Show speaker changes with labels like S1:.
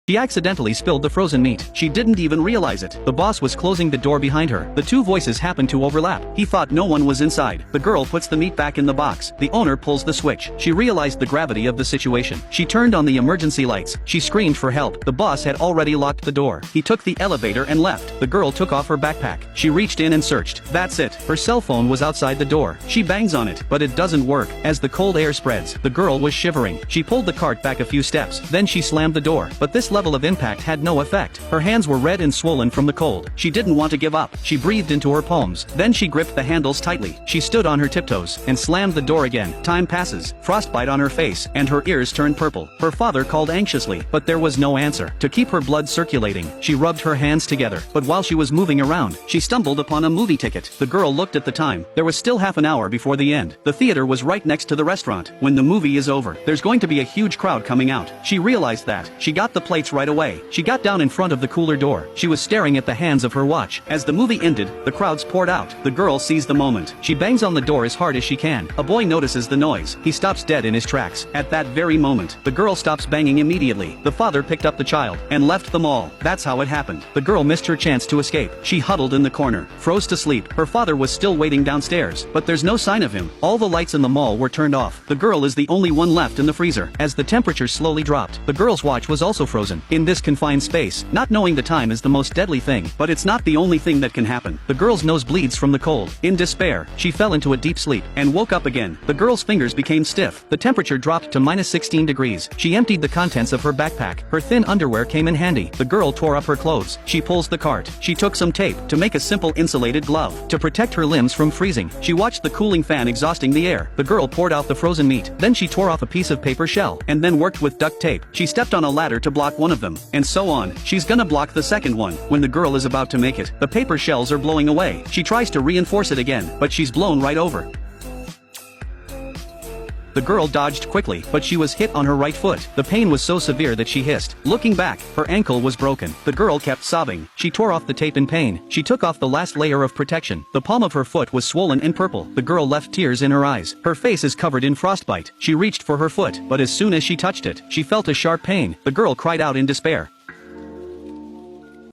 S1: She accidentally spilled the frozen meat. She didn't even realize it. The boss was closing the door behind her. The two voices happened to overlap. He thought no one was inside. The girl puts the meat back in the box. The owner pulls the switch. She realized the gravity of the situation. She turned on the emergency lights. She screamed for help. The boss had already locked the door. He took the elevator and left. The girl took off her backpack. She reached in and searched. That's it. Her cell phone was outside the door. She bangs on it, but it doesn't work. As the cold air spreads, the girl was shivering. She pulled the cart back a few steps. Then she slammed the door. But this level of impact had no effect. Her hands were red and swollen from the cold. She didn't want to give up. She breathed into her palms. Then she gripped the handles tightly. She stood on her tiptoes and slammed the door again. Time passes. Frostbite on her face, and her ears turned purple. Her father called anxiously, but there was no answer. To keep her blood circulating, she rubbed her hands together. But while she was moving around, she stumbled upon a movie ticket. The girl looked at the time. There was still half an hour before the end. The theater was right next to the restaurant. When the movie is over, there's going to be a huge crowd coming out. She realized that. She got the plates right away. She got down in front of the cooler door. She was staring at the hands of her watch. As the movie ended, the crowds poured out. The girl seized the moment. She bangs on the door as hard as she can. A boy notices the noise. He stops dead in his tracks. At that very moment, the girl stops banging immediately. The father picked up the child and left them all. That's how it happened. The girl missed her chance to escape. She huddled in the corner, froze to sleep. Her father was still waiting downstairs, but there's no sign of him. All the lights in the mall were turned off. The girl is the only one left in the freezer. As the temperature slowly dropped, the girl's watch was also frozen. In this confined space, not knowing the time is the most deadly thing, but it's not the only thing that can happen. The girl's nose bleeds from the cold. In despair, she fell into a deep sleep and woke up again. The girl's fingers became stiff. The temperature dropped to -16 degrees. She emptied the contents of her backpack. Her thin underwear came in handy. The girl tore up her clothes. She pulls the cart. She took some tape to make a simple insulated glove to protect her limbs from freezing. She watched the cooling fan exhausting the air. The girl poured out the frozen meat. Then she tore off a piece of paper shell and then worked with duct tape. She stepped on a ladder to block one of them, and so on. She's gonna block the second one. When the girl is about to make it, the paper shells are blowing away. She tries to reinforce it again, but she's blown right over. The girl dodged quickly, but she was hit on her right foot. The pain was so severe that she hissed. Looking back, her ankle was broken. The girl kept sobbing. She tore off the tape in pain. She took off the last layer of protection. The palm of her foot was swollen and purple. The girl left tears in her eyes. Her face is covered in frostbite. She reached for her foot, but as soon as she touched it, she felt a sharp pain. The girl cried out in despair.